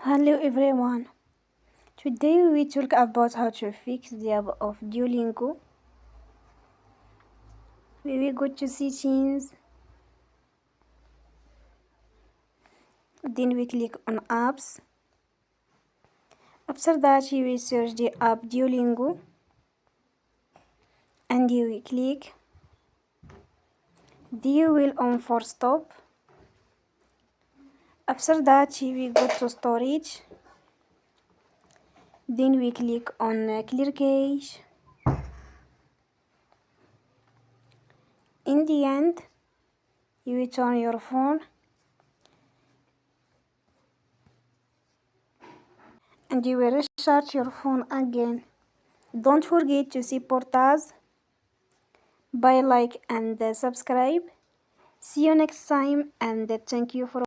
Hello everyone. Today we talk about how to fix the app of Duolingo. We will go to settings, then we click on apps. After that you will search the app Duolingo and you will click. You will on for stop. After that you will go to storage. Then we click on clear cache. In the end, you will turn your phone and you will restart your phone again. Don't forget to support us by like and subscribe. See you next time and thank you for